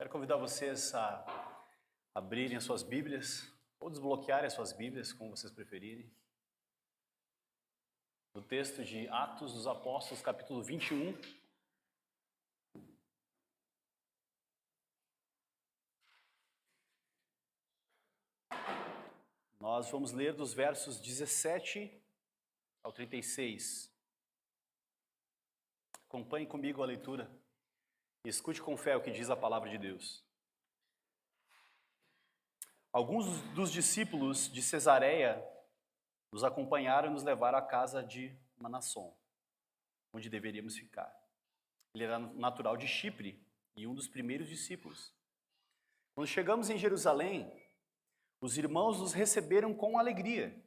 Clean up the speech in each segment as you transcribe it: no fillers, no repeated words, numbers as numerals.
Quero convidar vocês a abrirem as suas Bíblias, ou desbloquearem as suas Bíblias, como vocês preferirem. No texto de Atos dos Apóstolos, capítulo 21. Nós vamos ler dos versos 17 ao 36. Acompanhe comigo a leitura e escute com fé o que diz a palavra de Deus. Alguns dos discípulos de Cesareia nos acompanharam e nos levaram à casa de Manassón, onde deveríamos ficar. Ele era natural de Chipre e um dos primeiros discípulos. Quando chegamos em Jerusalém, os irmãos nos receberam com alegria.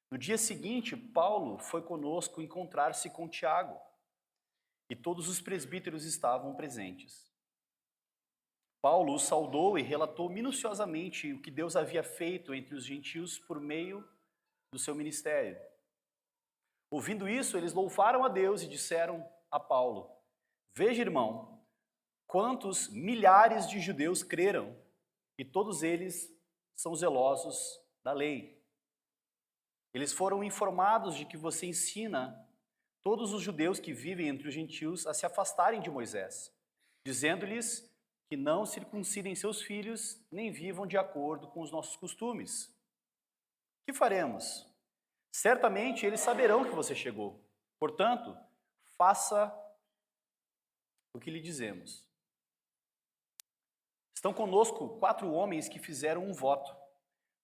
No dia seguinte, Paulo foi conosco encontrar-se com Tiago, e todos os presbíteros estavam presentes. Paulo os saudou e relatou minuciosamente o que Deus havia feito entre os gentios por meio do seu ministério. Ouvindo isso, eles louvaram a Deus e disseram a Paulo: "Veja, irmão, quantos milhares de judeus creram, e todos eles são zelosos da lei. Eles foram informados de que você ensina todos os judeus que vivem entre os gentios a se afastarem de Moisés, dizendo-lhes que não circuncidem seus filhos, nem vivam de acordo com os nossos costumes. Que faremos? Certamente eles saberão que você chegou. Portanto, faça o que lhe dizemos. Estão conosco 4 homens que fizeram um voto.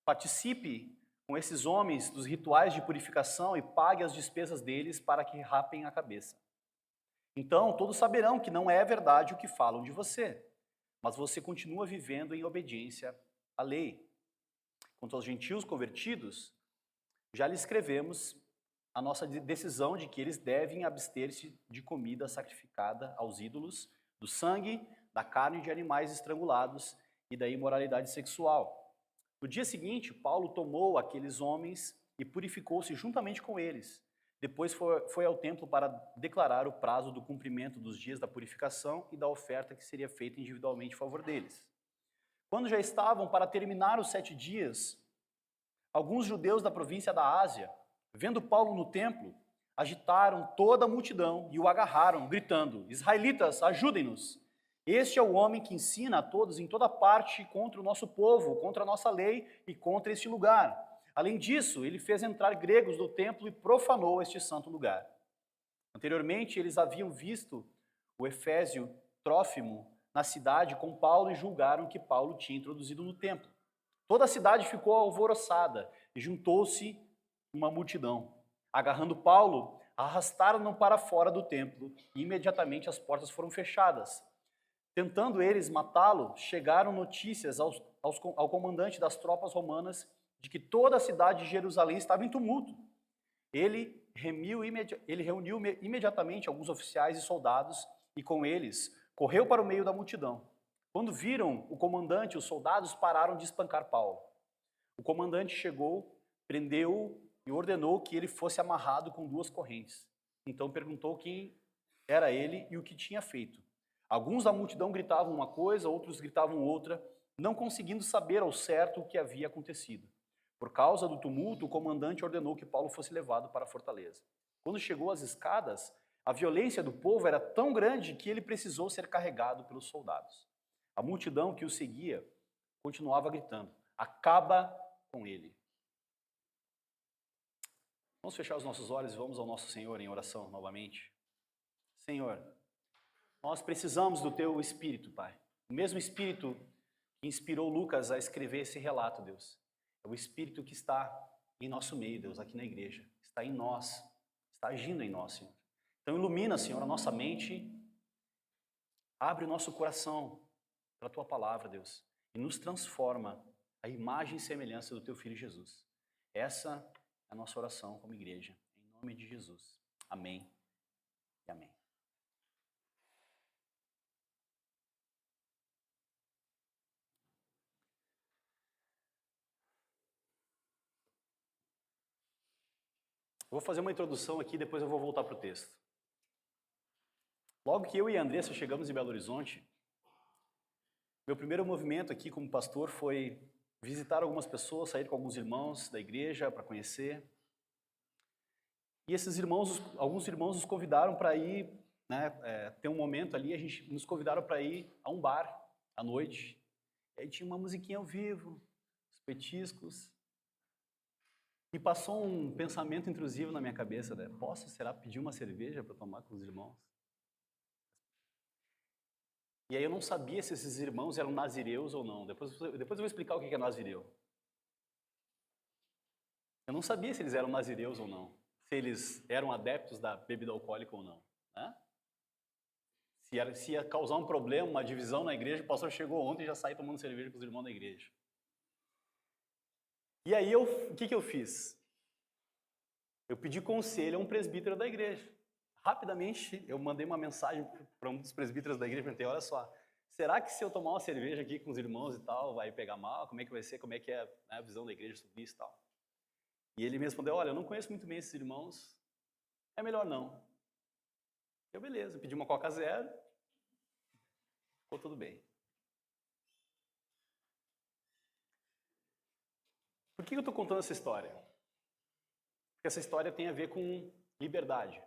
Participe com esses homens dos rituais de purificação e pague as despesas deles para que rapem a cabeça. Então todos saberão que não é verdade o que falam de você, mas você continua vivendo em obediência à lei. Quanto aos gentios convertidos, já lhe escrevemos a nossa decisão de que eles devem abster-se de comida sacrificada aos ídolos, do sangue, da carne de animais estrangulados e da imoralidade sexual. No dia seguinte, Paulo tomou aqueles homens e purificou-se juntamente com eles. Depois foi ao templo para declarar o prazo do cumprimento dos dias da purificação e da oferta que seria feita individualmente em favor deles. Quando já estavam para terminar os 7 dias, alguns judeus da província da Ásia, vendo Paulo no templo, agitaram toda a multidão e o agarraram, gritando: "Israelitas, ajudem-nos! Este é o homem que ensina a todos em toda parte contra o nosso povo, contra a nossa lei e contra este lugar. Além disso, ele fez entrar gregos no templo e profanou este santo lugar." Anteriormente, eles haviam visto o efésio Trófimo na cidade com Paulo e julgaram que Paulo tinha introduzido no templo. Toda a cidade ficou alvoroçada e juntou-se uma multidão. Agarrando Paulo, arrastaram-no para fora do templo e imediatamente as portas foram fechadas. Tentando eles matá-lo, chegaram notícias ao comandante das tropas romanas de que toda a cidade de Jerusalém estava em tumulto. Ele reuniu imediatamente alguns oficiais e soldados e com eles correu para o meio da multidão. Quando viram o comandante, os soldados pararam de espancar Paulo. O comandante chegou, prendeu-o e ordenou que ele fosse amarrado com 2 correntes. Então perguntou quem era ele e o que tinha feito. Alguns da multidão gritavam uma coisa, outros gritavam outra, não conseguindo saber ao certo o que havia acontecido. Por causa do tumulto, o comandante ordenou que Paulo fosse levado para a fortaleza. Quando chegou às escadas, a violência do povo era tão grande que ele precisou ser carregado pelos soldados. A multidão que o seguia continuava gritando: "Acaba com ele." Vamos fechar os nossos olhos e vamos ao nosso Senhor em oração novamente. Senhor, nós precisamos do Teu Espírito, Pai. O mesmo Espírito que inspirou Lucas a escrever esse relato, Deus. É o Espírito que está em nosso meio, Deus, aqui na igreja. Está em nós, está agindo em nós, Senhor. Então ilumina, Senhor, a nossa mente, abre o nosso coração para a Tua palavra, Deus, e nos transforma a imagem e semelhança do Teu Filho Jesus. Essa é a nossa oração como igreja, em nome de Jesus. Amém e amém. Eu vou fazer uma introdução aqui, depois eu vou voltar para o texto. Logo que eu e a Andressa chegamos em Belo Horizonte, Meu primeiro movimento aqui como pastor foi visitar algumas pessoas, sair com alguns irmãos da igreja para conhecer. E esses irmãos, alguns irmãos nos convidaram para ir, né, ter um momento ali, nos convidaram para ir a um bar à noite. E aí tinha uma musiquinha ao vivo, os petiscos. E passou um pensamento intrusivo na minha cabeça, né? Será pedir uma cerveja para tomar com os irmãos? E aí eu não sabia se esses irmãos eram nazireus ou não. Depois eu vou explicar o que é nazireu. Eu não sabia se eles eram nazireus ou não. Se eles eram adeptos da bebida alcoólica ou não. Né? Se ia causar um problema, uma divisão na igreja, o pastor chegou ontem e já saiu tomando cerveja com os irmãos da igreja. E aí o que eu fiz? Eu pedi conselho a um presbítero da igreja. Rapidamente eu mandei uma mensagem para um dos presbíteros da igreja e perguntei, olha só, será que se eu tomar uma cerveja aqui com os irmãos e tal, vai pegar mal? Como é que vai ser? Como é que é, né, a visão da igreja sobre isso e tal? E ele me respondeu, olha, eu não conheço muito bem esses irmãos, é melhor não. Eu, beleza, pedi uma Coca Zero, ficou tudo bem. Por que eu estou contando essa história? Porque essa história tem a ver com liberdade.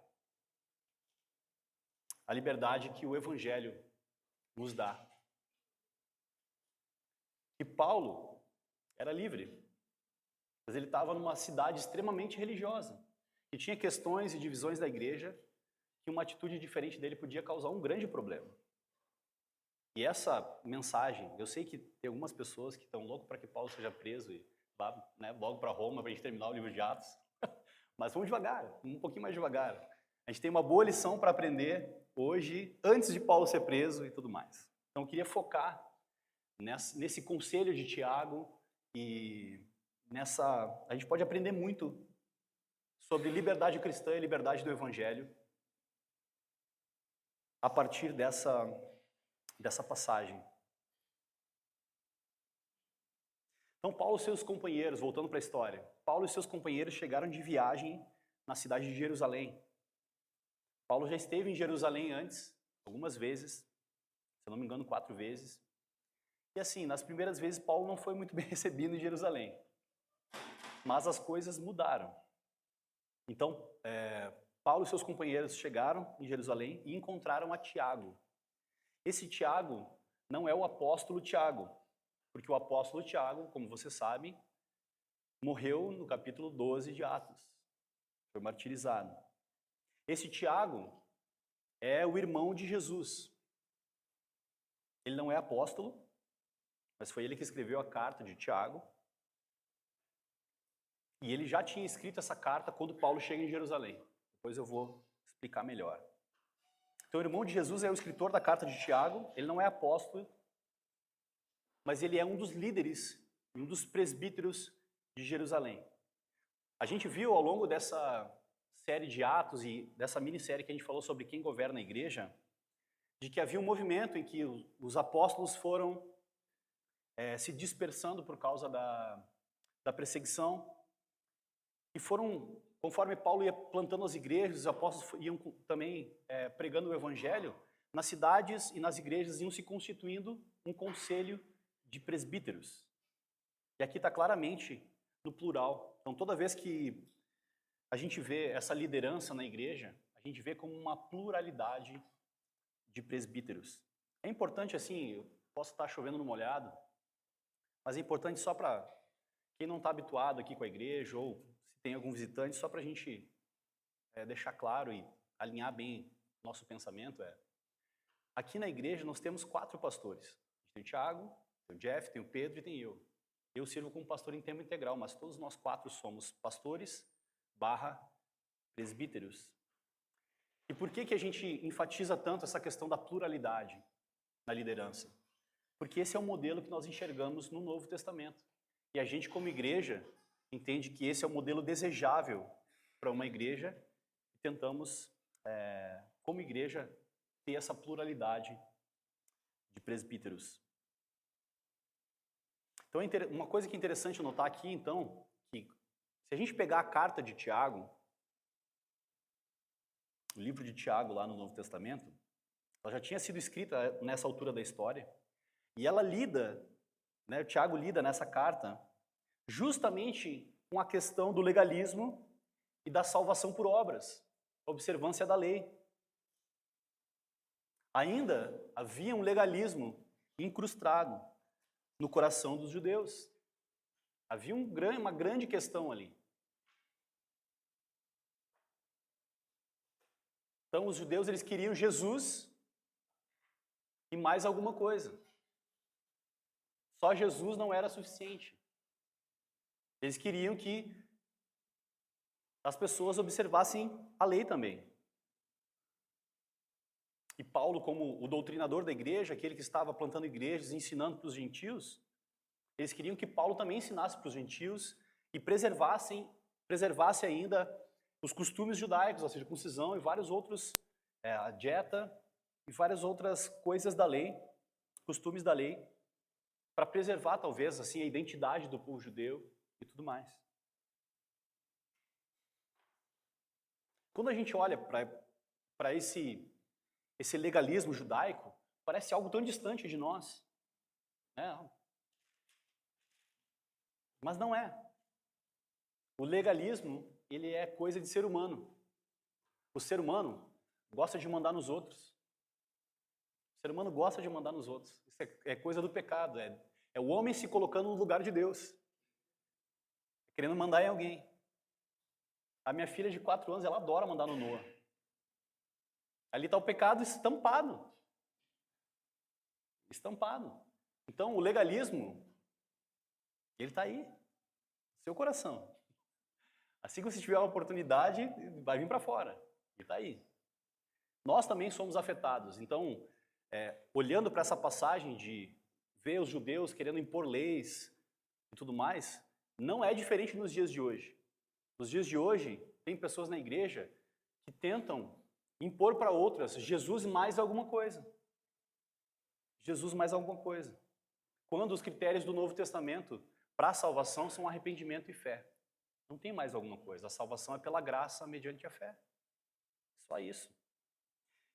A liberdade que o Evangelho nos dá. E Paulo era livre, mas ele estava numa cidade extremamente religiosa, e tinha questões e divisões da igreja que uma atitude diferente dele podia causar um grande problema. E essa mensagem, eu sei que tem algumas pessoas que estão loucas para que Paulo seja preso e vá, né, logo para Roma para a gente terminar o livro de Atos, mas vamos devagar, um pouquinho mais devagar. A gente tem uma boa lição para aprender hoje, antes de Paulo ser preso e tudo mais. Então eu queria focar nesse conselho de Tiago e a gente pode aprender muito sobre liberdade cristã e liberdade do Evangelho a partir dessa passagem. Então Paulo e seus companheiros, voltando para a história, Paulo e seus companheiros chegaram de viagem na cidade de Jerusalém. Paulo já esteve em Jerusalém antes, algumas vezes, se eu não me engano 4 vezes. E assim, nas primeiras vezes Paulo não foi muito bem recebido em Jerusalém. Mas as coisas mudaram. Então, Paulo e seus companheiros chegaram em Jerusalém e encontraram a Tiago. Esse Tiago não é o apóstolo Tiago, porque o apóstolo Tiago, como você sabe, morreu no capítulo 12 de Atos. Foi martirizado. Esse Tiago é o irmão de Jesus. Ele não é apóstolo, mas foi ele que escreveu a carta de Tiago. E ele já tinha escrito essa carta quando Paulo chega em Jerusalém. Depois eu vou explicar melhor. Então, o irmão de Jesus é o escritor da carta de Tiago. Ele não é apóstolo, mas ele é um dos líderes, um dos presbíteros de Jerusalém. A gente viu ao longo dessa série de Atos e dessa minissérie que a gente falou sobre quem governa a igreja, de que havia um movimento em que os apóstolos foram se dispersando por causa da perseguição. E foram, conforme Paulo ia plantando as igrejas, os apóstolos iam também pregando o evangelho, nas cidades e nas igrejas iam se constituindo um conselho de presbíteros. E aqui está claramente no plural. Então, toda vez que a gente vê essa liderança na igreja, a gente vê como uma pluralidade de presbíteros. É importante, assim, eu posso estar chovendo no molhado, mas é importante só para quem não está habituado aqui com a igreja, ou se tem algum visitante, só para a gente deixar claro e alinhar bem nosso pensamento. Aqui na igreja nós temos 4 pastores. A gente tem o Thiago, tem o Jeff, tem o Pedro e tem eu. Eu sirvo como pastor em tempo integral, mas todos nós 4 somos pastores / presbíteros. E por que a gente enfatiza tanto essa questão da pluralidade na liderança? Porque esse é o modelo que nós enxergamos no Novo Testamento. E a gente, como igreja, entende que esse é o modelo desejável para uma igreja e tentamos, como igreja, ter essa pluralidade de presbíteros. Então, uma coisa que é interessante notar aqui, então, que se a gente pegar a carta de Tiago, o livro de Tiago lá no Novo Testamento, ela já tinha sido escrita nessa altura da história, E ela lida, né, o Tiago lida nessa carta, justamente com a questão do legalismo e da salvação por obras, a observância da lei. Ainda havia um legalismo incrustado no coração dos judeus. Havia uma grande questão ali. Então, os judeus eles queriam Jesus e mais alguma coisa. Só Jesus não era suficiente. Eles queriam que as pessoas observassem a lei também. E Paulo, como o doutrinador da igreja, aquele que estava plantando igrejas e ensinando para os gentios, eles queriam que Paulo também ensinasse para os gentios e preservasse ainda os costumes judaicos, a circuncisão e vários outros, a dieta e várias outras coisas da lei, costumes da lei, para preservar talvez assim a identidade do povo judeu e tudo mais. Quando a gente olha para esse legalismo judaico, parece algo tão distante de nós, né? Mas não é. O legalismo, ele é coisa de ser humano. O ser humano gosta de mandar nos outros. O ser humano gosta de mandar nos outros. Isso é coisa do pecado. É o homem se colocando no lugar de Deus. Querendo mandar em alguém. A minha filha de 4 anos, ela adora mandar no Noah. Ali está o pecado estampado. Estampado. Então, o legalismo, ele está aí. No seu coração. Assim que você tiver a oportunidade, vai vir para fora. E está aí. Nós também somos afetados. Então, olhando para essa passagem de ver os judeus querendo impor leis e tudo mais, não é diferente nos dias de hoje. Nos dias de hoje, tem pessoas na igreja que tentam impor para outras Jesus mais alguma coisa. Jesus mais alguma coisa. Quando os critérios do Novo Testamento para a salvação são arrependimento e fé. Não tem mais alguma coisa. A salvação é pela graça mediante a fé. Só isso.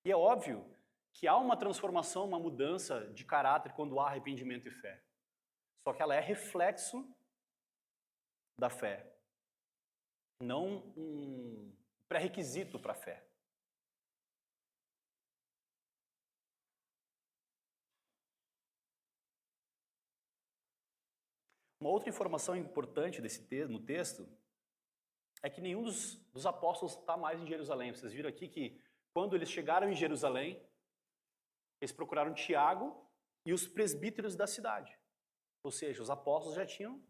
E é óbvio que há uma transformação, uma mudança de caráter quando há arrependimento e fé. Só que ela é reflexo da fé. Não um pré-requisito para a fé. Uma outra informação importante no texto é que nenhum dos apóstolos está mais em Jerusalém. Vocês viram aqui que quando eles chegaram em Jerusalém, eles procuraram Tiago e os presbíteros da cidade. Ou seja, os apóstolos já tinham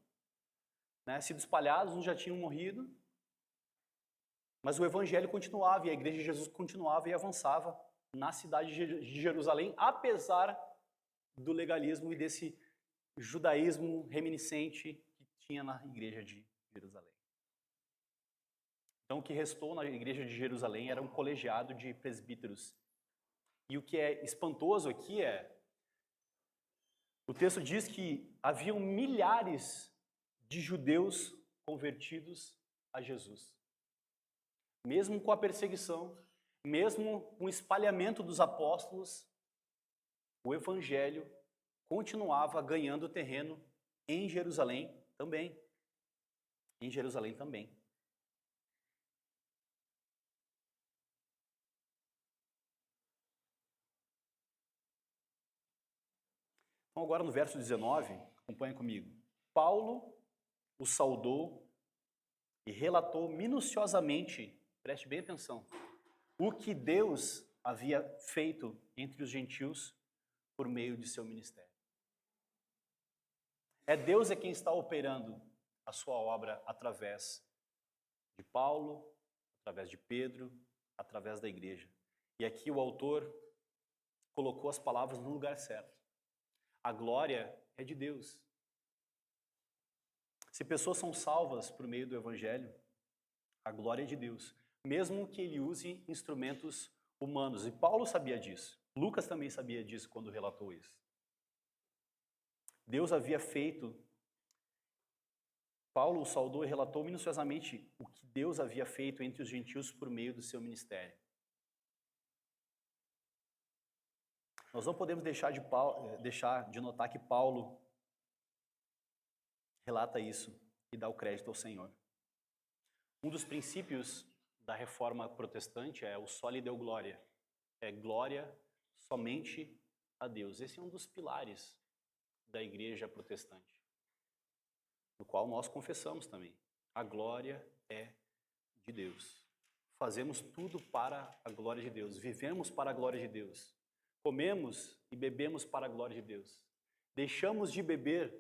sido espalhados, uns já tinham morrido, mas o evangelho continuava e a igreja de Jesus continuava e avançava na cidade de Jerusalém, apesar do legalismo e desse judaísmo reminiscente que tinha na igreja de Jerusalém. Então, o que restou na igreja de Jerusalém era um colegiado de presbíteros. E o que é espantoso aqui o texto diz que haviam milhares de judeus convertidos a Jesus. Mesmo com a perseguição, mesmo com o espalhamento dos apóstolos, o evangelho continuava ganhando terreno em Jerusalém também. Em Jerusalém também. Então, agora no verso 19, acompanha comigo. Paulo o saudou e relatou minuciosamente, preste bem atenção, o que Deus havia feito entre os gentios por meio de seu ministério. É Deus quem está operando a sua obra através de Paulo, através de Pedro, através da igreja. E aqui o autor colocou as palavras no lugar certo. A glória é de Deus. Se pessoas são salvas por meio do evangelho, a glória é de Deus, mesmo que ele use instrumentos humanos. E Paulo sabia disso. Lucas também sabia disso quando relatou isso. Deus havia feito. Paulo o saudou e relatou minuciosamente o que Deus havia feito entre os gentios por meio do seu ministério. Nós não podemos deixar de notar que Paulo relata isso e dá o crédito ao Senhor. Um dos princípios da reforma protestante é o soli deo gloria. É glória somente a Deus. Esse é um dos pilares da igreja protestante, no qual nós confessamos também. A glória é de Deus. Fazemos tudo para a glória de Deus. Vivemos para a glória de Deus. Comemos e bebemos para a glória de Deus. Deixamos de beber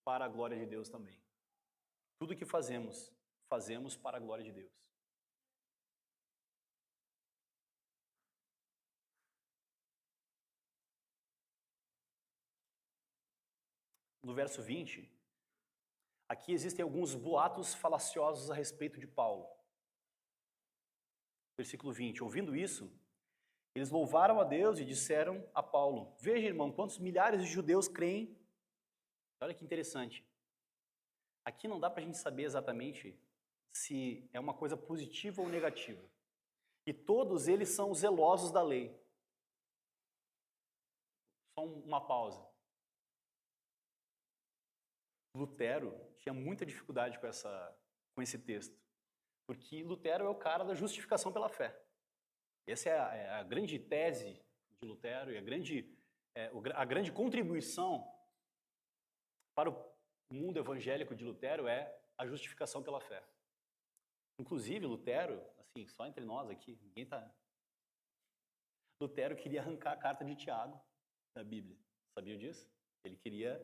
para a glória de Deus também. Tudo que fazemos, fazemos para a glória de Deus. No verso 20, aqui existem alguns boatos falaciosos a respeito de Paulo. Versículo 20, ouvindo isso, eles louvaram a Deus e disseram a Paulo, veja, irmão, quantos milhares de judeus creem. Olha que interessante. Aqui não dá para a gente saber exatamente se é uma coisa positiva ou negativa. E todos eles são zelosos da lei. Só uma pausa. Lutero tinha muita dificuldade com esse texto, porque Lutero é o cara da justificação pela fé. Essa é a grande tese de Lutero e a grande contribuição para o mundo evangélico de Lutero é a justificação pela fé. Inclusive, Lutero, assim, só entre nós aqui, Lutero queria arrancar a carta de Tiago da Bíblia. Sabiam disso? Ele queria,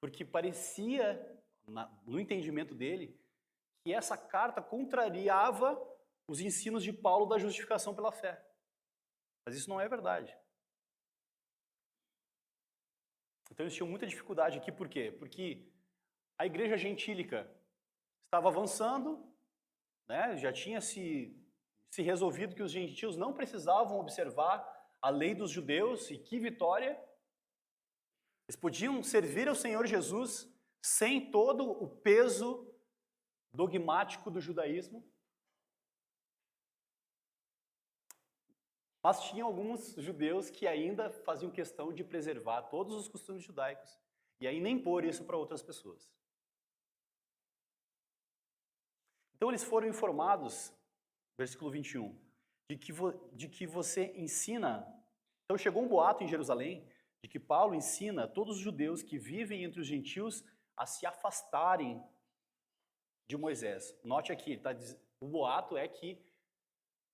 porque parecia, no entendimento dele, que essa carta contrariava os ensinos de Paulo da justificação pela fé. Mas isso não é verdade. Então eles tinham muita dificuldade aqui, por quê? Porque a igreja gentílica estava avançando, né? Já tinha se resolvido que os gentios não precisavam observar a lei dos judeus, e que vitória! Eles podiam servir ao Senhor Jesus sem todo o peso dogmático do judaísmo. Mas tinha alguns judeus que ainda faziam questão de preservar todos os costumes judaicos e aí nem pôr isso para outras pessoas. Então eles foram informados, versículo 21, de que você ensina. Então chegou um boato em Jerusalém de que Paulo ensina todos os judeus que vivem entre os gentios a se afastarem de Moisés. Note aqui, o boato é que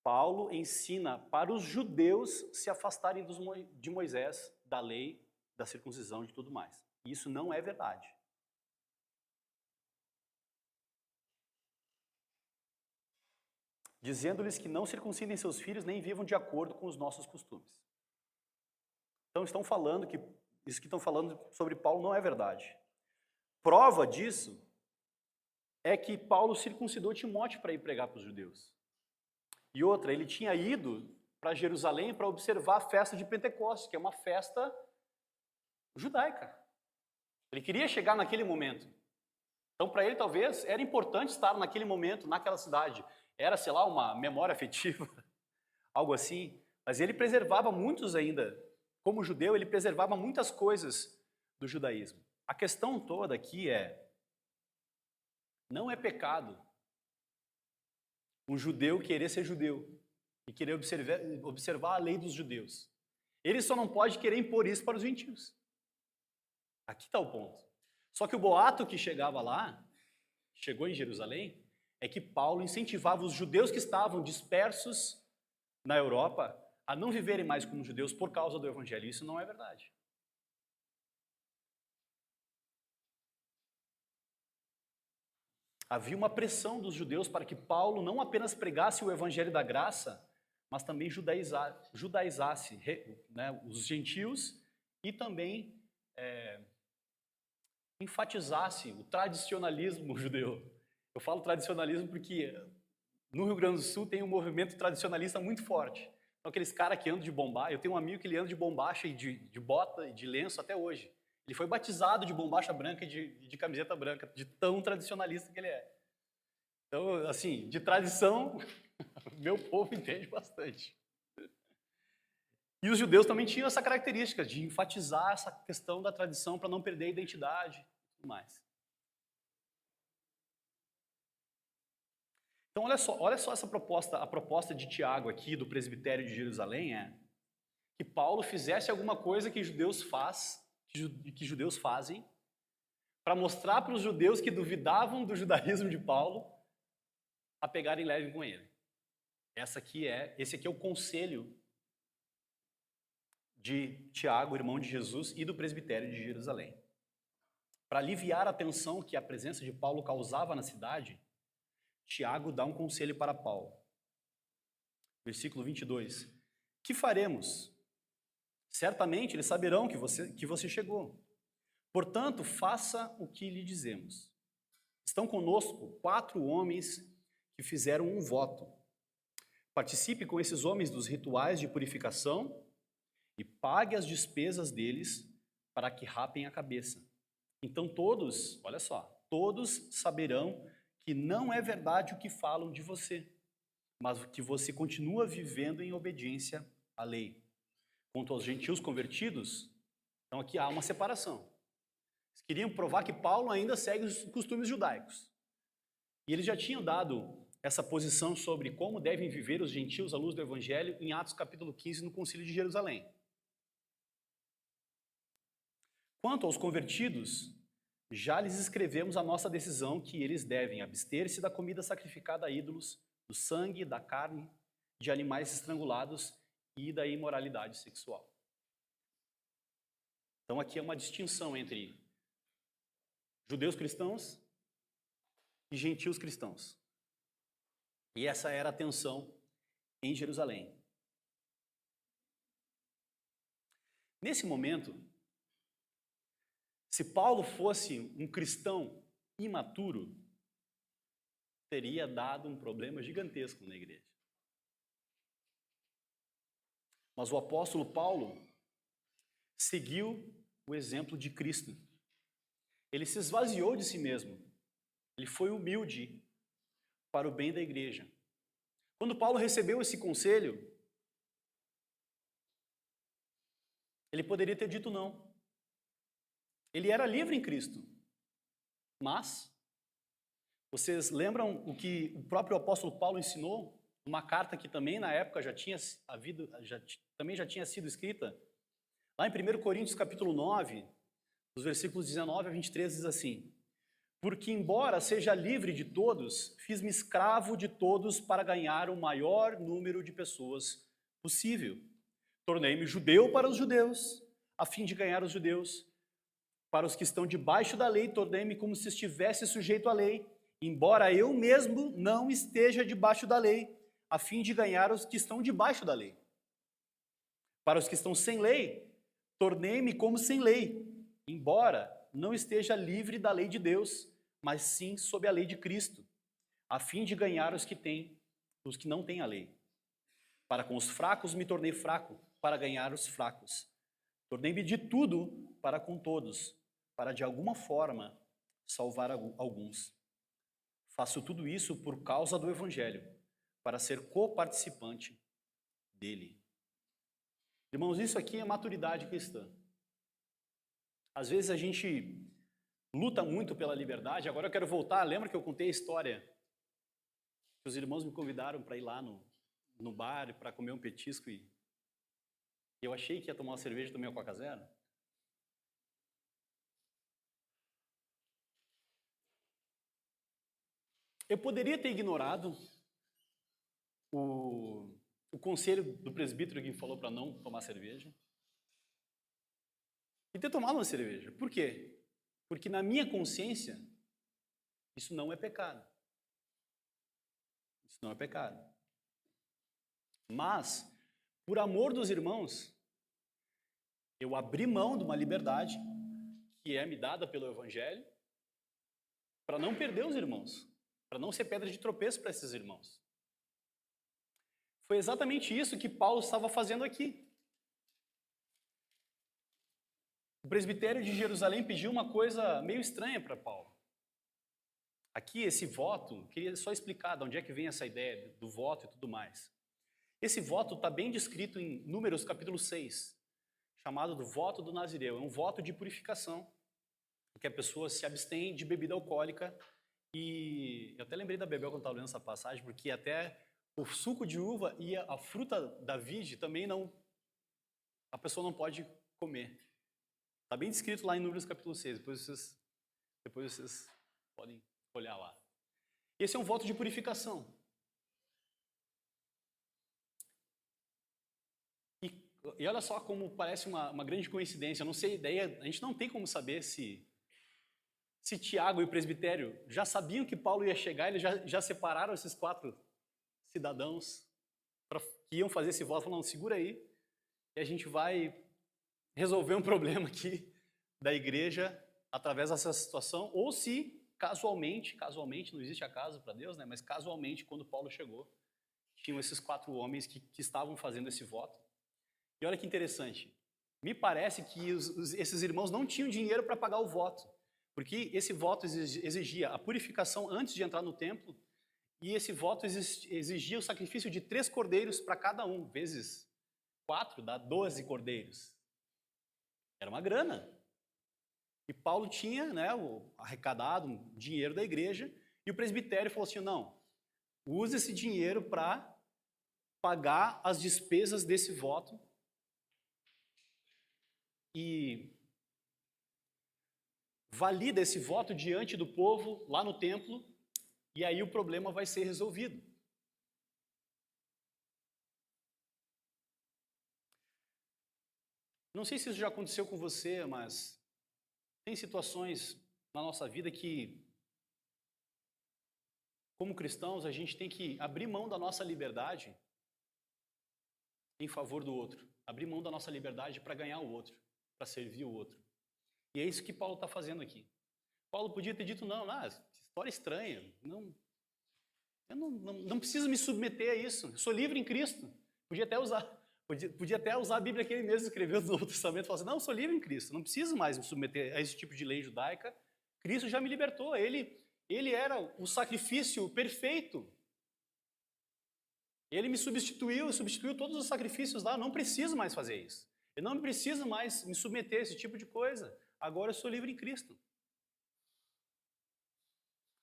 Paulo ensina para os judeus se afastarem de Moisés, da lei, da circuncisão e de tudo mais. Isso não é verdade. Dizendo-lhes que não circuncidem seus filhos nem vivam de acordo com os nossos costumes. Então estão falando que isso que estão falando sobre Paulo não é verdade. Prova disso é que Paulo circuncidou Timóteo para ir pregar para os judeus. E outra, ele tinha ido para Jerusalém para observar a festa de Pentecostes, que é uma festa judaica. Ele queria chegar naquele momento. Então, para ele, talvez, era importante estar naquele momento, naquela cidade. Era, sei lá, uma memória afetiva, algo assim. Mas ele preservava muitos ainda. Como judeu, ele preservava muitas coisas do judaísmo. A questão toda aqui não é pecado um judeu querer ser judeu e querer observar a lei dos judeus. Ele só não pode querer impor isso para os gentios. Aqui está o ponto. Só que o boato que chegava lá, chegou em Jerusalém, é que Paulo incentivava os judeus que estavam dispersos na Europa a não viverem mais como judeus por causa do evangelho. Isso não é verdade. Havia uma pressão dos judeus para que Paulo não apenas pregasse o evangelho da graça, mas também judaizasse, né, os gentios e também enfatizasse o tradicionalismo judeu. Eu falo tradicionalismo porque no Rio Grande do Sul tem um movimento tradicionalista muito forte. Então, aqueles caras que andam de bombacha, eu tenho um amigo que ele anda de bombacha e de bota e de lenço até hoje. Ele foi batizado de bombacha branca e de camiseta branca, de tão tradicionalista que ele é. Então, assim, de tradição, meu povo entende bastante. E os judeus também tinham essa característica de enfatizar essa questão da tradição para não perder a identidade e tudo mais. Então, olha só essa proposta, a proposta de Tiago aqui, do presbitério de Jerusalém, é que Paulo fizesse alguma coisa que judeus fazem, para mostrar para os judeus que duvidavam do judaísmo de Paulo, a pegarem leve com ele. Esse aqui é o conselho de Tiago, irmão de Jesus, e do presbitério de Jerusalém. Para aliviar a tensão que a presença de Paulo causava na cidade, Tiago dá um conselho para Paulo. Versículo 22. Que faremos? Certamente eles saberão que você chegou. Portanto, faça o que lhe dizemos. Estão conosco 4 homens que fizeram um voto. Participe com esses homens dos rituais de purificação e pague as despesas deles para que rapem a cabeça. Então todos, olha só, todos saberão que não é verdade o que falam de você, mas que você continua vivendo em obediência à lei. Quanto aos gentios convertidos, então aqui há uma separação. Eles queriam provar que Paulo ainda segue os costumes judaicos. E eles já tinham dado essa posição sobre como devem viver os gentios à luz do Evangelho em Atos capítulo 15, no Concílio de Jerusalém. Quanto aos convertidos, já lhes escrevemos a nossa decisão que eles devem abster-se da comida sacrificada a ídolos, do sangue, da carne, de animais estrangulados e da imoralidade sexual. Então aqui é uma distinção entre judeus cristãos e gentios cristãos. E essa era a tensão em Jerusalém. Nesse momento, se Paulo fosse um cristão imaturo, teria dado um problema gigantesco na igreja. Mas o apóstolo Paulo seguiu o exemplo de Cristo. Ele se esvaziou de si mesmo. Ele foi humilde para o bem da igreja. Quando Paulo recebeu esse conselho, ele poderia ter dito não. Ele era livre em Cristo. Mas, vocês lembram o que o próprio apóstolo Paulo ensinou? Uma carta que também na época também já tinha sido escrita. Lá em 1 Coríntios capítulo 9, os versículos 19 a 23 diz assim: porque embora seja livre de todos, fiz-me escravo de todos para ganhar o maior número de pessoas possível. Tornei-me judeu para os judeus, a fim de ganhar os judeus. Para os que estão debaixo da lei, tornei-me como se estivesse sujeito à lei, embora eu mesmo não esteja debaixo da lei, a fim de ganhar os que estão debaixo da lei. Para os que estão sem lei, tornei-me como sem lei, embora não esteja livre da lei de Deus, mas sim sob a lei de Cristo, a fim de ganhar os que não têm a lei. Para com os fracos me tornei fraco, para ganhar os fracos. Tornei-me de tudo para com todos, para de alguma forma salvar alguns. Faço tudo isso por causa do Evangelho, para ser coparticipante dele. Irmãos, isso aqui é maturidade cristã. Às vezes a gente luta muito pela liberdade. Agora eu quero voltar. Lembra que eu contei a história? Que os irmãos me convidaram para ir lá no bar para comer um petisco e eu achei que ia tomar uma cerveja e tomei uma Coca Zero. Eu poderia ter ignorado o conselho do presbítero que falou para não tomar cerveja e ter tomado uma cerveja. Por quê? Porque na minha consciência, isso não é pecado. Isso não é pecado. Mas, por amor dos irmãos, eu abri mão de uma liberdade que é me dada pelo Evangelho para não perder os irmãos, para não ser pedra de tropeço para esses irmãos. Foi exatamente isso que Paulo estava fazendo aqui. O presbitério de Jerusalém pediu uma coisa meio estranha para Paulo. Aqui, esse voto, queria só explicar de onde é que vem essa ideia do voto e tudo mais. Esse voto está bem descrito em Números capítulo 6, chamado do voto do Nazireu. É um voto de purificação, em que a pessoa se abstém de bebida alcoólica. E eu até lembrei da Bebel quando estava lendo essa passagem, porque até o suco de uva e a fruta da vide também não, a pessoa não pode comer. Está bem descrito lá em Números capítulo 6, depois vocês podem olhar lá. Esse é um voto de purificação. E olha só como parece uma grande coincidência. Eu não sei ideia, a gente não tem como saber se Tiago e o presbitério já sabiam que Paulo ia chegar, eles já separaram esses 4 cidadãos que iam fazer esse voto, falando, segura aí, e a gente vai resolver um problema aqui da igreja através dessa situação, ou se casualmente, não existe acaso para Deus, né? Mas casualmente, quando Paulo chegou, tinham esses 4 homens que estavam fazendo esse voto. E olha que interessante, me parece que esses irmãos não tinham dinheiro para pagar o voto, porque esse voto exigia a purificação antes de entrar no templo, e esse voto exigia o sacrifício de 3 cordeiros para cada um, vezes 4, dá 12 cordeiros. Era uma grana. E Paulo tinha, né, arrecadado um dinheiro da igreja, e o presbitério falou assim, não, use esse dinheiro para pagar as despesas desse voto e valida esse voto diante do povo lá no templo, e aí o problema vai ser resolvido. Não sei se isso já aconteceu com você, mas tem situações na nossa vida que, como cristãos, a gente tem que abrir mão da nossa liberdade em favor do outro. Abrir mão da nossa liberdade para ganhar o outro, para servir o outro. E é isso que Paulo está fazendo aqui. Paulo podia ter dito, não, história estranha, eu não preciso me submeter a isso, eu sou livre em Cristo. Podia até usar a Bíblia que ele mesmo escreveu no Novo Testamento e falar assim, não, eu sou livre em Cristo, não preciso mais me submeter a esse tipo de lei judaica, Cristo já me libertou, ele era o sacrifício perfeito. Ele me substituiu todos os sacrifícios lá, eu não preciso mais fazer isso. Eu não preciso mais me submeter a esse tipo de coisa. Agora eu sou livre em Cristo.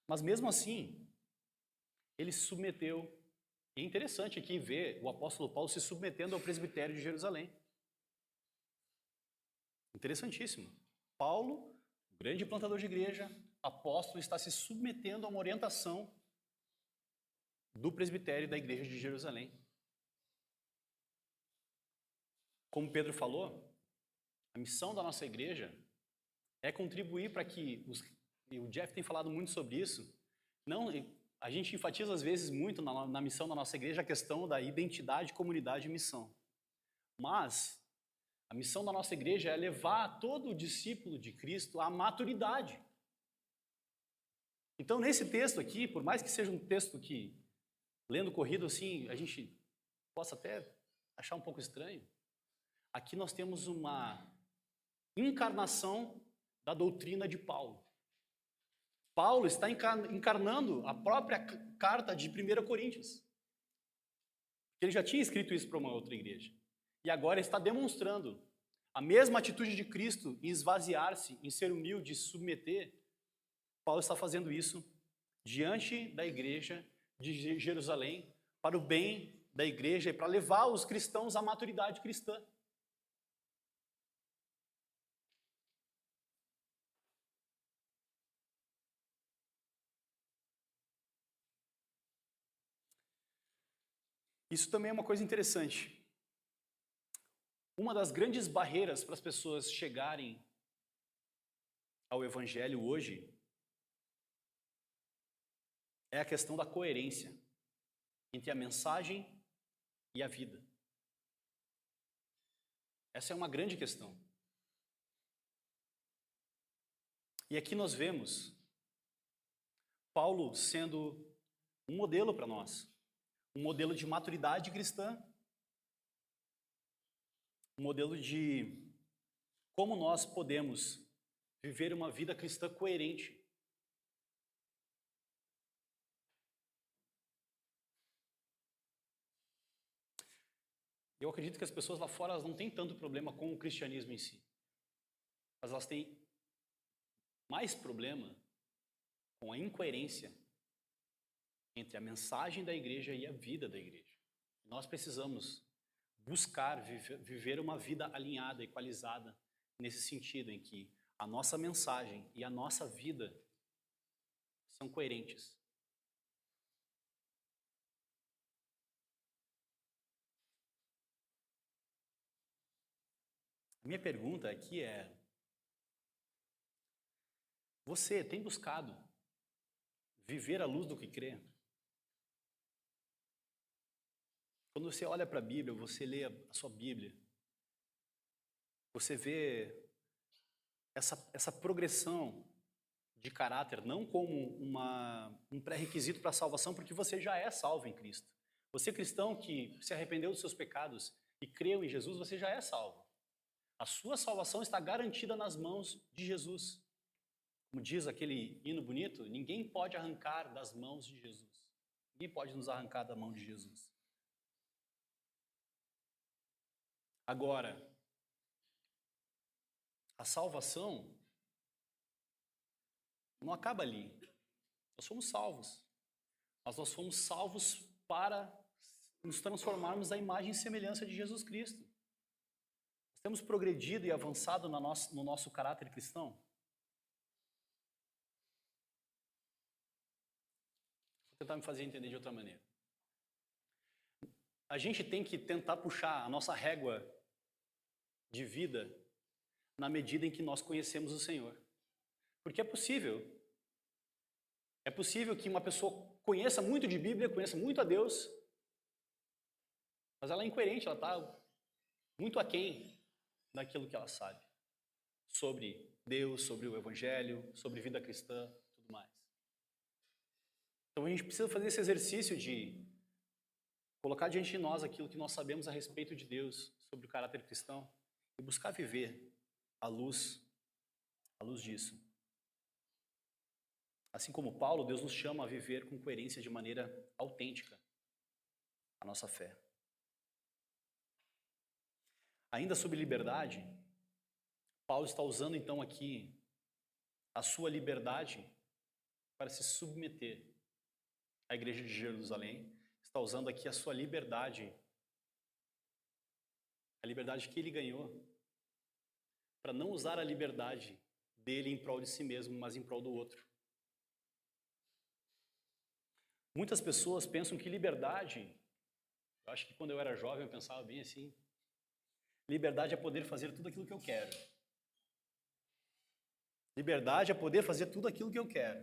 Mas mesmo assim, ele se submeteu. E é interessante aqui ver o apóstolo Paulo se submetendo ao presbitério de Jerusalém. Interessantíssimo. Paulo, grande plantador de igreja, apóstolo, está se submetendo a uma orientação do presbitério da igreja de Jerusalém. Como Pedro falou, a missão da nossa igreja é contribuir para que, e o Jeff tem falado muito sobre isso, a gente enfatiza às vezes muito na missão da nossa igreja a questão da identidade, comunidade e missão. Mas a missão da nossa igreja é levar todo o discípulo de Cristo à maturidade. Então, nesse texto aqui, por mais que seja um texto que, lendo corrido assim, a gente possa até achar um pouco estranho, aqui nós temos uma encarnação da doutrina de Paulo. Paulo está encarnando a própria carta de 1 Coríntios. Ele já tinha escrito isso para uma outra igreja. E agora está demonstrando a mesma atitude de Cristo em esvaziar-se, em ser humilde, em se submeter. Paulo está fazendo isso diante da igreja de Jerusalém, para o bem da igreja e para levar os cristãos à maturidade cristã. Isso também é uma coisa interessante. Uma das grandes barreiras para as pessoas chegarem ao Evangelho hoje é a questão da coerência entre a mensagem e a vida. Essa é uma grande questão. E aqui nós vemos Paulo sendo um modelo para nós, um modelo de maturidade cristã, um modelo de como nós podemos viver uma vida cristã coerente. Eu acredito que as pessoas lá fora elas não têm tanto problema com o cristianismo em si. Mas elas têm mais problema com a incoerência entre a mensagem da igreja e a vida da igreja. Nós precisamos buscar viver uma vida alinhada, equalizada, nesse sentido em que a nossa mensagem e a nossa vida são coerentes. A minha pergunta aqui é: você tem buscado viver à luz do que crê? Quando você olha para a Bíblia, você lê a sua Bíblia, você vê essa progressão de caráter não como um pré-requisito para a salvação, porque você já é salvo em Cristo. Você cristão que se arrependeu dos seus pecados e creu em Jesus, você já é salvo. A sua salvação está garantida nas mãos de Jesus. Como diz aquele hino bonito, ninguém pode arrancar das mãos de Jesus. Ninguém pode nos arrancar da mão de Jesus. Agora, a salvação não acaba ali. Nós somos salvos. Mas nós fomos salvos para nos transformarmos na imagem e semelhança de Jesus Cristo. Nós temos progredido e avançado no nosso caráter cristão? Vou tentar me fazer entender de outra maneira. A gente tem que tentar puxar a nossa régua de vida na medida em que nós conhecemos o Senhor. Porque é possível. É possível que uma pessoa conheça muito de Bíblia, conheça muito a Deus, mas ela é incoerente, ela está muito aquém daquilo que ela sabe sobre Deus, sobre o Evangelho, sobre vida cristã, tudo mais. Então a gente precisa fazer esse exercício de colocar diante de nós aquilo que nós sabemos a respeito de Deus, sobre o caráter cristão, e buscar viver à luz disso. Assim como Paulo, Deus nos chama a viver com coerência de maneira autêntica a nossa fé. Ainda sobre liberdade, Paulo está usando então aqui a sua liberdade para se submeter à igreja de Jerusalém. Está usando aqui a sua liberdade, a liberdade que ele ganhou, para não usar a liberdade dele em prol de si mesmo, mas em prol do outro. Muitas pessoas pensam que liberdade, eu acho que quando eu era jovem eu pensava bem assim, liberdade é poder fazer tudo aquilo que eu quero. Liberdade é poder fazer tudo aquilo que eu quero.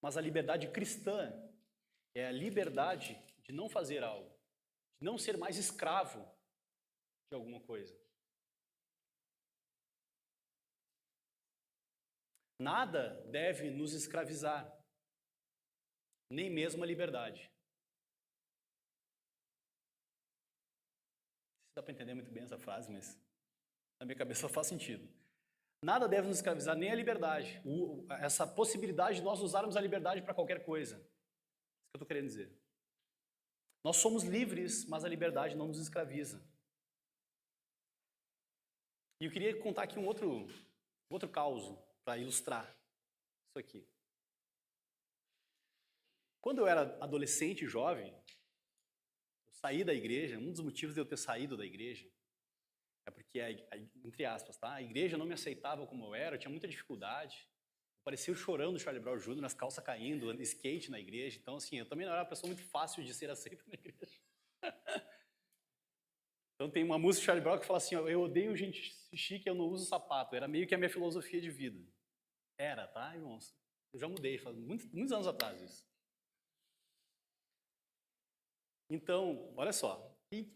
Mas a liberdade cristã é a liberdade de não fazer algo, de não ser mais escravo de alguma coisa. Nada deve nos escravizar, nem mesmo a liberdade. Não sei se dá para entender muito bem essa frase, mas na minha cabeça só faz sentido. Nada deve nos escravizar, nem a liberdade. Essa possibilidade de nós usarmos a liberdade para qualquer coisa. Isso que eu estou querendo dizer. Nós somos livres, mas a liberdade não nos escraviza. E eu queria contar aqui um outro caso para ilustrar isso aqui. Quando eu era adolescente e jovem, eu saí da igreja. Um dos motivos de eu ter saído da igreja é porque, entre aspas, tá? A igreja não me aceitava como eu era, eu tinha muita dificuldade. Eu parecia o Chorão do Charlie Brown Jr., nas calças caindo, skate na igreja. Então, assim, eu também não era uma pessoa muito fácil de ser aceita na igreja. Então tem uma música do Charlie Brown que fala assim, ó, eu odeio gente chique, eu não uso sapato. Era meio que a minha filosofia de vida. Era, tá, irmãos? Eu já mudei, faz muitos anos atrás isso. Então, olha só. E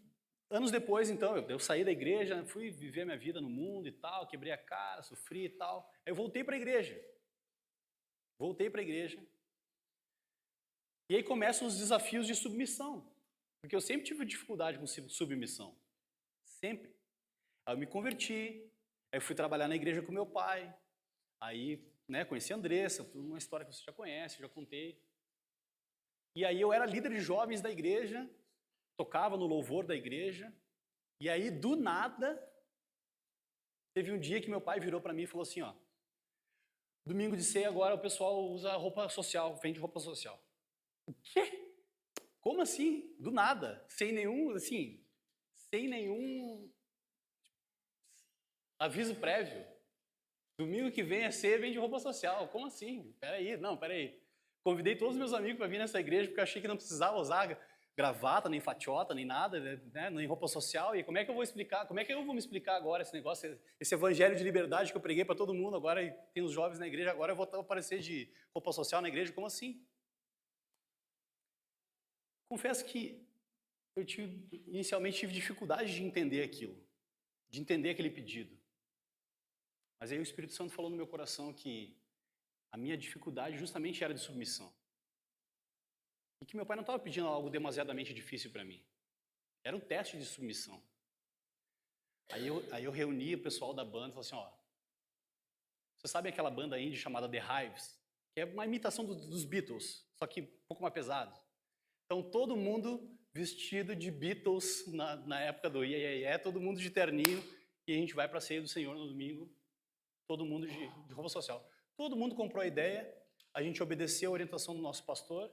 anos depois, então, eu saí da igreja, fui viver minha vida no mundo e tal, quebrei a cara, sofri e tal. Aí eu voltei para a igreja. E aí começam os desafios de submissão. Porque eu sempre tive dificuldade com submissão. Sempre. Aí eu me converti, aí fui trabalhar na igreja com meu pai, aí, né, conheci a Andressa, uma história que você já conhece, já contei. E aí eu era líder de jovens da igreja, tocava no louvor da igreja, e aí, do nada, teve um dia que meu pai virou para mim e falou assim, ó, domingo de ceia agora o pessoal usa roupa social, vende roupa social. O quê? Como assim? Do nada, sem nenhum aviso prévio. Domingo que vem é ceia, vende roupa social. Como assim? Peraí. Convidei todos os meus amigos para vir nessa igreja porque eu achei que não precisava usar gravata, nem fatiota, nem nada, né, nem roupa social. E como é que eu vou explicar? Como é que eu vou me explicar agora esse negócio, esse evangelho de liberdade que eu preguei para todo mundo agora e tem os jovens na igreja, agora eu vou aparecer de roupa social na igreja? Como assim? Confesso que inicialmente tive dificuldade de entender aquilo, de entender aquele pedido. Mas aí o Espírito Santo falou no meu coração que a minha dificuldade justamente era de submissão. E que meu pai não estava pedindo algo demasiadamente difícil para mim. Era um teste de submissão. Aí eu reuni o pessoal da banda e falei assim, ó, você sabe aquela banda indie chamada The Hives? Que é uma imitação dos Beatles, só que um pouco mais pesado. Então todo mundo vestido de Beatles na época do Iê, todo mundo de terninho, e a gente vai para a ceia do Senhor no domingo, todo mundo de roupa social. Todo mundo comprou a ideia, a gente obedeceu a orientação do nosso pastor,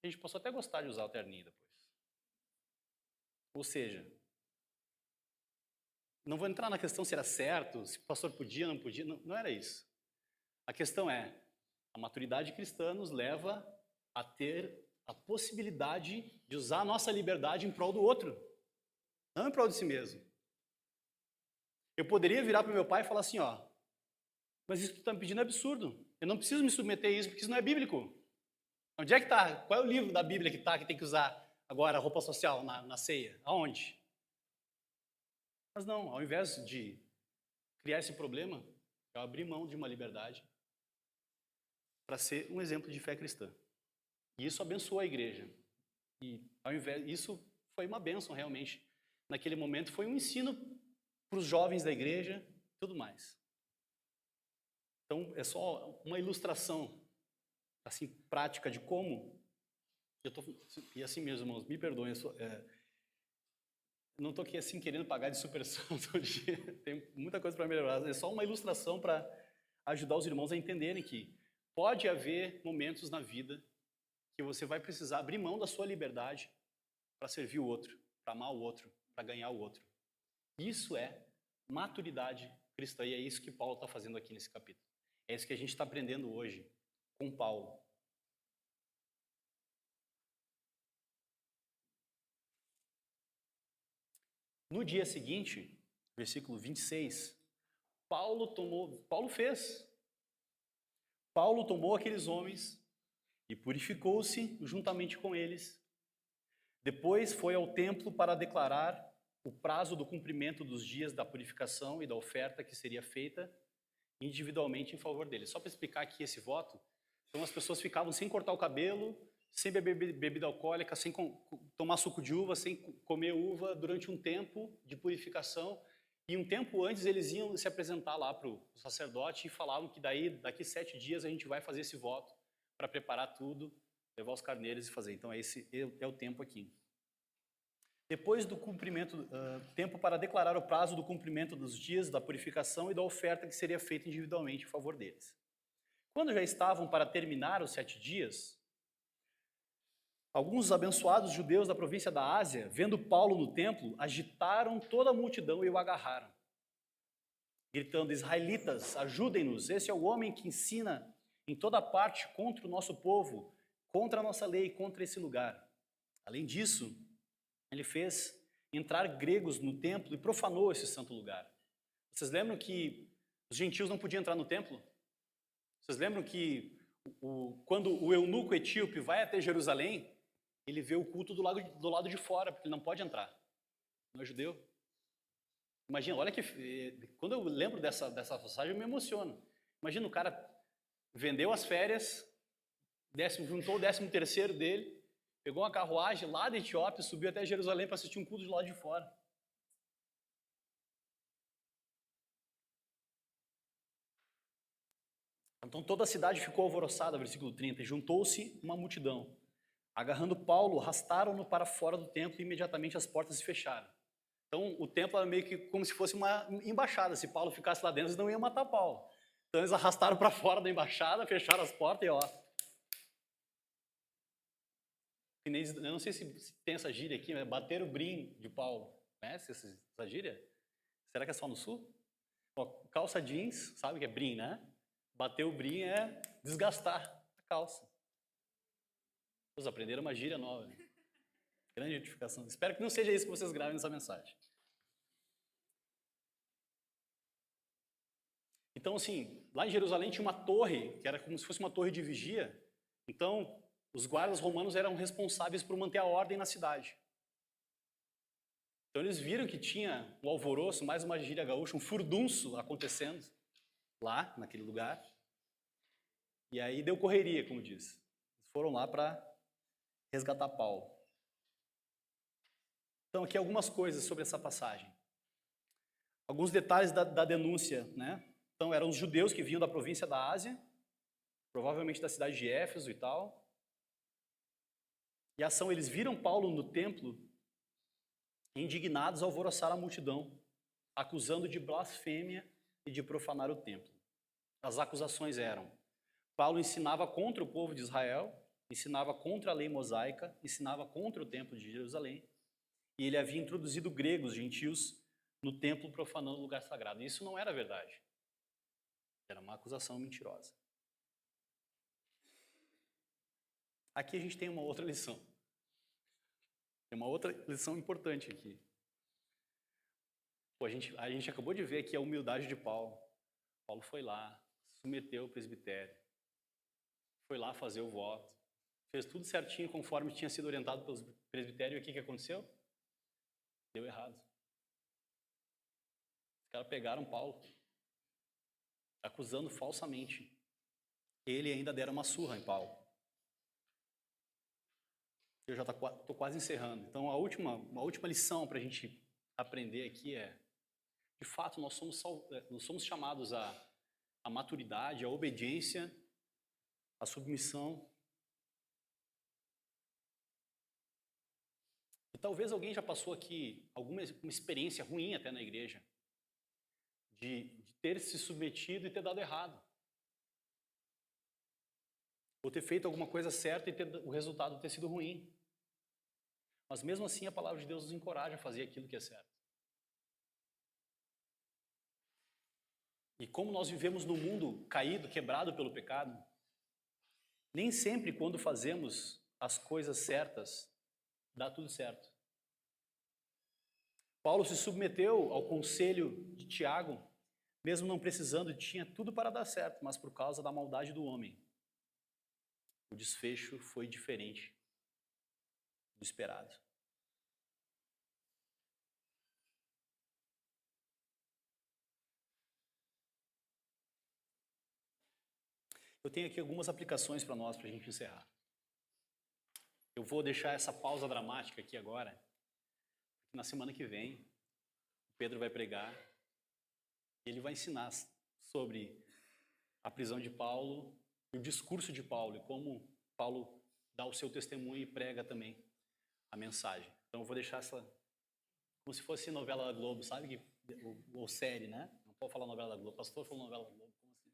a gente passou até a gostar de usar o terninho depois. Ou seja, não vou entrar na questão se era certo, se o pastor podia, não podia, não era isso. A questão é, a maturidade cristã nos leva a ter a possibilidade de usar a nossa liberdade em prol do outro, não em prol de si mesmo. Eu poderia virar para o meu pai e falar assim, ó, mas isso que tu está me pedindo é absurdo. Eu não preciso me submeter a isso, porque isso não é bíblico. Onde é que está? Qual é o livro da Bíblia que tem que usar agora a roupa social na ceia? Aonde? Mas não, ao invés de criar esse problema, eu abri mão de uma liberdade para ser um exemplo de fé cristã. E isso abençoou a igreja. E isso foi uma bênção realmente. Naquele momento foi um ensino para os jovens da igreja e tudo mais. Então é só uma ilustração assim prática de como e assim meus irmãos, me perdoem, não estou aqui assim querendo pagar de supersão todo dia. Tem muita coisa para melhorar. É só uma ilustração para ajudar os irmãos a entenderem que pode haver momentos na vida que você vai precisar abrir mão da sua liberdade para servir o outro, para amar o outro, para ganhar o outro. Isso é maturidade cristã e é isso que Paulo está fazendo aqui nesse capítulo. É isso que a gente está aprendendo hoje com Paulo. No dia seguinte, versículo 26, Paulo tomou aqueles homens e purificou-se juntamente com eles. Depois foi ao templo para declarar o prazo do cumprimento dos dias da purificação e da oferta que seria feita individualmente em favor deles. Só para explicar aqui esse voto, então as pessoas ficavam sem cortar o cabelo, sem beber bebida alcoólica, sem tomar suco de uva, sem comer uva durante um tempo de purificação. E um tempo antes eles iam se apresentar lá para o sacerdote e falavam que daqui 7 dias a gente vai fazer esse voto para preparar tudo, levar os carneiros e fazer. Então esse é o tempo aqui. Depois do cumprimento, tempo para declarar o prazo do cumprimento dos dias da purificação e da oferta que seria feita individualmente em favor deles. Quando já estavam para terminar os 7 dias, alguns abençoados judeus da província da Ásia, vendo Paulo no templo, agitaram toda a multidão e o agarraram, gritando: israelitas, ajudem-nos, esse é o homem que ensina em toda parte contra o nosso povo, contra a nossa lei, contra esse lugar. Além disso, ele fez entrar gregos no templo e profanou esse santo lugar. Vocês lembram que os gentios não podiam entrar no templo? Vocês lembram que quando o eunuco etíope vai até Jerusalém, ele vê o culto do lado de fora, porque ele não pode entrar. Não é judeu? Imagina, olha que... Quando eu lembro dessa passagem, eu me emociono. Imagina o cara vendeu as férias, juntou o 13º dele, pegou uma carruagem lá da Etiópia, subiu até Jerusalém para assistir um culto do lado de fora. Então toda a cidade ficou alvoroçada, versículo 30, e juntou-se uma multidão. Agarrando Paulo, arrastaram-no para fora do templo e imediatamente as portas se fecharam. Então, o templo era meio que como se fosse uma embaixada. Se Paulo ficasse lá dentro, eles não iam matar Paulo. Então, eles arrastaram para fora da embaixada, fecharam as portas e ó. Eu não sei se tem essa gíria aqui, mas bater o brim de Paulo. Conhece essa gíria? Será que é só no sul? Ó, calça jeans, sabe que é brim, né? Bater o brim é desgastar a calça. Vocês aprenderam uma gíria nova. Grande edificação. Espero que não seja isso que vocês gravem nessa mensagem. Então, assim, lá em Jerusalém tinha uma torre, que era como se fosse uma torre de vigia. Então, os guardas romanos eram responsáveis por manter a ordem na cidade. Então, eles viram que tinha um alvoroço, mais uma gíria gaúcha, um furdunço acontecendo lá, naquele lugar. E aí deu correria, como diz. Eles foram lá para resgatar Paulo. Então, aqui algumas coisas sobre essa passagem. Alguns detalhes da denúncia, né? Então, eram os judeus que vinham da província da Ásia, provavelmente da cidade de Éfeso e tal. E a ação, eles viram Paulo no templo, indignados, alvoroçaram a multidão, acusando de blasfêmia e de profanar o templo. As acusações eram: Paulo ensinava contra o povo de Israel, ensinava contra a lei mosaica, ensinava contra o templo de Jerusalém, e ele havia introduzido gregos, gentios, no templo, profanando o lugar sagrado. E isso não era verdade. Era uma acusação mentirosa. Aqui a gente tem uma outra lição. Tem uma outra lição importante aqui. Pô, a gente acabou de ver aqui a humildade de Paulo. Paulo foi lá, submeteu o presbitério, foi lá fazer o voto, fez tudo certinho conforme tinha sido orientado pelo presbitério. E o que aconteceu? Deu errado. Os caras pegaram Paulo, acusando falsamente. Ele ainda deram uma surra em Paulo. Eu já estou quase encerrando. Então, uma última lição para a gente aprender aqui é: de fato, nós somos chamados à maturidade, à obediência, à submissão. E talvez alguém já passou aqui uma experiência ruim até na igreja, de ter se submetido e ter dado errado. Ou ter feito alguma coisa certa e o resultado ter sido ruim. Mas mesmo assim a palavra de Deus nos encoraja a fazer aquilo que é certo. E como nós vivemos num mundo caído, quebrado pelo pecado, nem sempre quando fazemos as coisas certas, dá tudo certo. Paulo se submeteu ao conselho de Tiago, mesmo não precisando, tinha tudo para dar certo, mas por causa da maldade do homem, o desfecho foi diferente do esperado. Eu tenho aqui algumas aplicações para nós, para a gente encerrar. Eu vou deixar essa pausa dramática aqui agora, porque na semana que vem, o Pedro vai pregar e ele vai ensinar sobre a prisão de Paulo e o discurso de Paulo, e como Paulo dá o seu testemunho e prega também a mensagem. Então eu vou deixar essa como se fosse novela da Globo, sabe? Ou série, né? Não pode falar novela da Globo. O pastor falou novela da Globo. Como assim?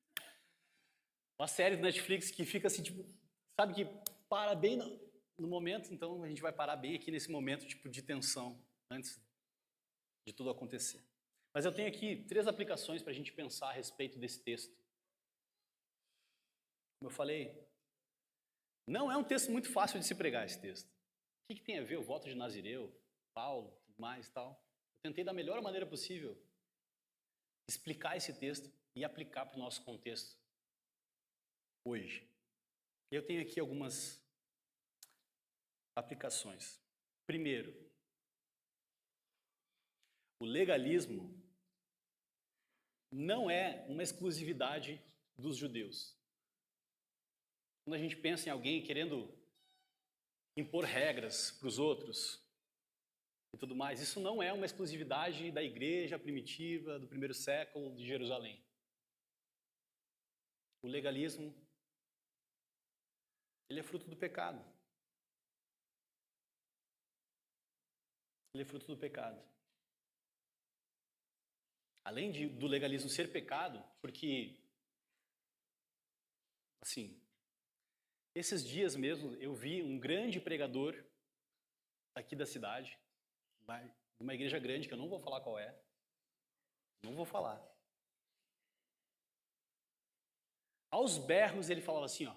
Uma série do Netflix que fica assim, tipo, sabe, que para bem no momento. Então a gente vai parar bem aqui nesse momento tipo de tensão, antes de tudo acontecer. Mas eu tenho aqui 3 aplicações para a gente pensar a respeito desse texto. Como eu falei, não é um texto muito fácil de se pregar, esse texto. O que tem a ver o voto de Nazireu, Paulo, tudo mais e tal? Eu tentei da melhor maneira possível explicar esse texto e aplicar para o nosso contexto hoje. Eu tenho aqui algumas aplicações. Primeiro, o legalismo não é uma exclusividade dos judeus. Quando a gente pensa em alguém querendo impor regras para os outros e tudo mais, isso não é uma exclusividade da igreja primitiva do primeiro século de Jerusalém. O legalismo, ele é fruto do pecado. ele é fruto do pecado. Além do legalismo ser pecado, porque, assim, esses dias mesmo eu vi um grande pregador aqui da cidade, de uma igreja grande, que eu não vou falar qual é, não vou falar. Aos berros ele falava assim, ó,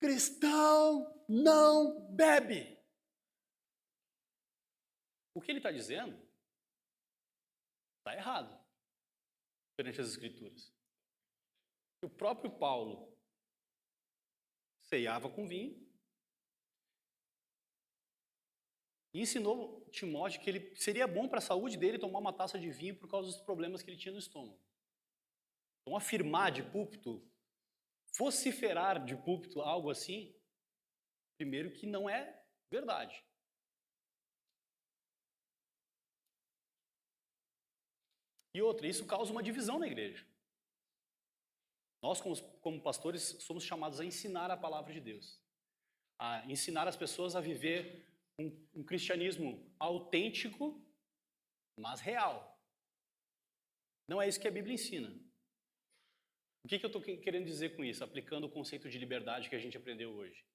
cristão não bebe. O que ele está dizendo está errado perante as Escrituras. O próprio Paulo ceiava com vinho e ensinou Timóteo que ele seria bom para a saúde dele tomar uma taça de vinho por causa dos problemas que ele tinha no estômago. Então, afirmar de púlpito, vociferar de púlpito algo assim, primeiro que não é verdade. E outra, isso causa uma divisão na igreja. Nós, como pastores, somos chamados a ensinar a palavra de Deus. A ensinar as pessoas a viver um cristianismo autêntico, mas real. Não é isso que a Bíblia ensina. O que eu estou querendo dizer com isso? Aplicando o conceito de liberdade que a gente aprendeu hoje.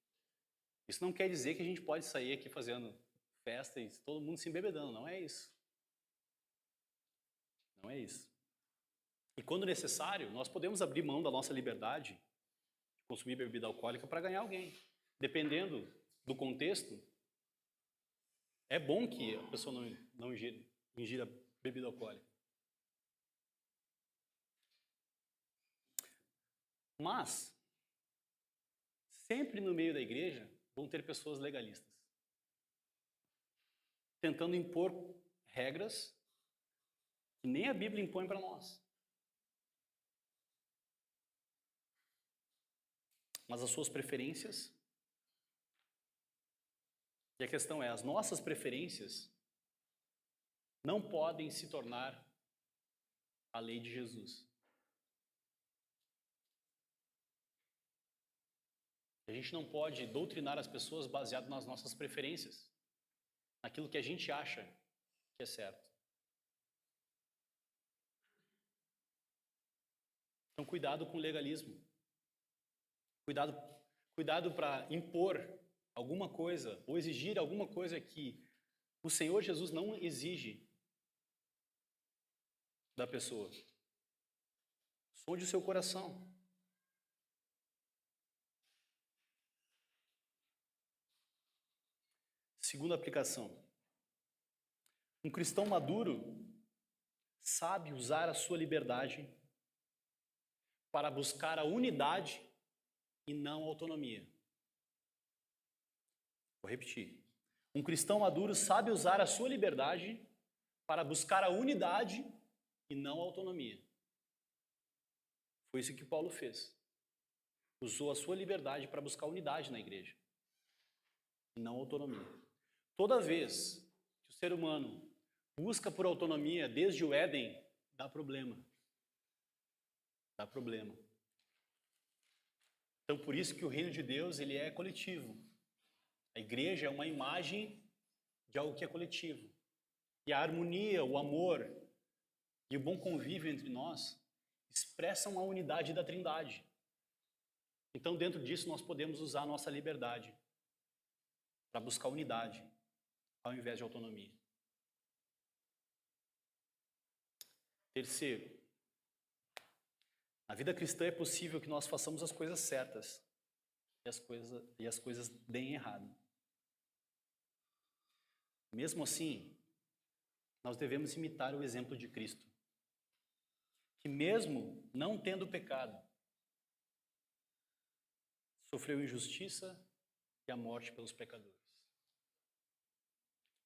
Isso não quer dizer que a gente pode sair aqui fazendo festa e todo mundo se embebedando. Não é isso. Não é isso. E quando necessário, nós podemos abrir mão da nossa liberdade de consumir bebida alcoólica para ganhar alguém. Dependendo do contexto, é bom que a pessoa não ingira bebida alcoólica. Mas, sempre no meio da igreja, vão ter pessoas legalistas. Tentando impor regras que nem a Bíblia impõe para nós. Mas as suas preferências. E a questão é, as nossas preferências não podem se tornar a lei de Jesus. A gente não pode doutrinar as pessoas baseado nas nossas preferências, naquilo que a gente acha que é certo. Então, cuidado com o legalismo. Cuidado para impor alguma coisa ou exigir alguma coisa que o Senhor Jesus não exige da pessoa. Sonde o seu coração. Segunda aplicação. Um cristão maduro sabe usar a sua liberdade para buscar a unidade e não a autonomia. Vou repetir. Um cristão maduro sabe usar a sua liberdade para buscar a unidade e não a autonomia. Foi isso que Paulo fez. Usou a sua liberdade para buscar unidade na igreja e não autonomia. Toda vez que o ser humano busca por autonomia desde o Éden, dá problema. Dá problema. Então, por isso que o reino de Deus ele é coletivo. A igreja é uma imagem de algo que é coletivo. E a harmonia, o amor e o bom convívio entre nós expressam a unidade da Trindade. Então, dentro disso, nós podemos usar a nossa liberdade para buscar unidade, ao invés de autonomia. Terceiro, na vida cristã é possível que nós façamos as coisas certas e as coisas deem errado. Mesmo assim, nós devemos imitar o exemplo de Cristo, que mesmo não tendo pecado, sofreu injustiça e a morte pelos pecadores.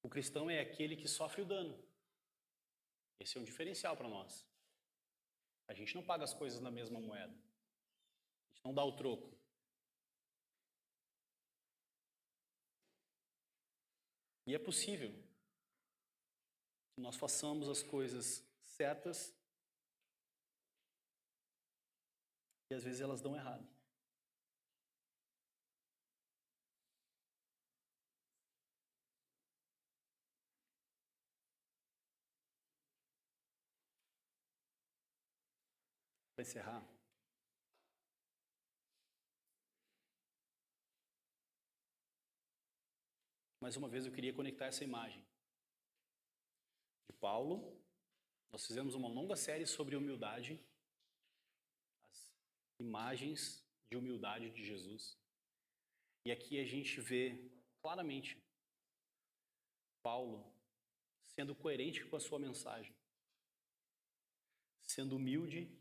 O cristão é aquele que sofre o dano. Esse é um diferencial para nós. A gente não paga as coisas na mesma moeda. A gente não dá o troco. E é possível que nós façamos as coisas certas e às vezes elas dão errado. Para encerrar, mais uma vez eu queria conectar essa imagem de Paulo. Nós fizemos uma longa série sobre humildade, as imagens de humildade de Jesus. E aqui a gente vê claramente Paulo sendo coerente com a sua mensagem, sendo humilde,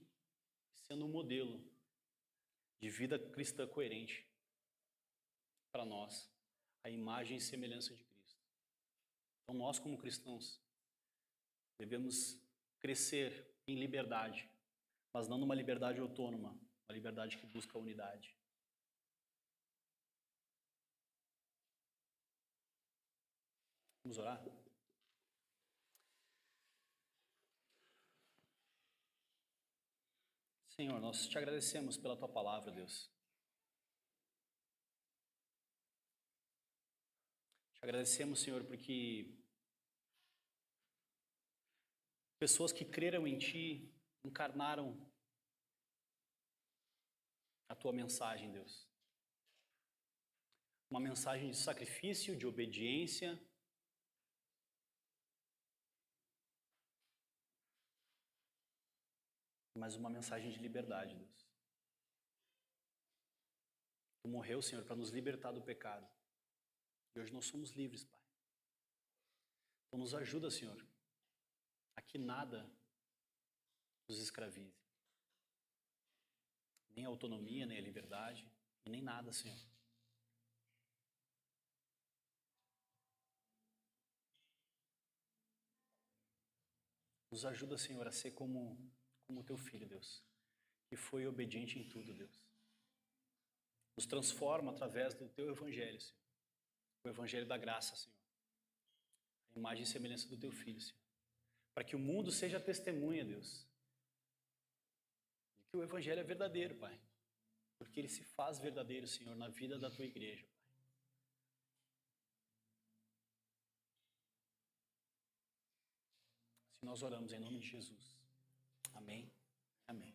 sendo um modelo de vida cristã coerente para nós, a imagem e semelhança de Cristo. Então nós, como cristãos, devemos crescer em liberdade, mas não numa liberdade autônoma, uma liberdade que busca a unidade. Vamos orar? Senhor, nós te agradecemos pela tua palavra, Deus. Te agradecemos, Senhor, porque pessoas que creram em ti encarnaram a tua mensagem, Deus. Uma mensagem de sacrifício, de obediência, mas uma mensagem de liberdade, Deus. Tu morreu, Senhor, para nos libertar do pecado. E hoje nós somos livres, Pai. Então nos ajuda, Senhor, a que nada nos escravize. Nem a autonomia, nem a liberdade, e nem nada, Senhor. Nos ajuda, Senhor, a ser como teu filho, Deus, que foi obediente em tudo, Deus. Nos transforma através do teu evangelho, Senhor. O evangelho da graça, Senhor. A imagem e semelhança do teu filho, Senhor. Para que o mundo seja testemunha, Deus, de que o evangelho é verdadeiro, Pai. Porque ele se faz verdadeiro, Senhor, na vida da tua igreja, Pai. Se nós oramos em nome de Jesus. Amém. Amém.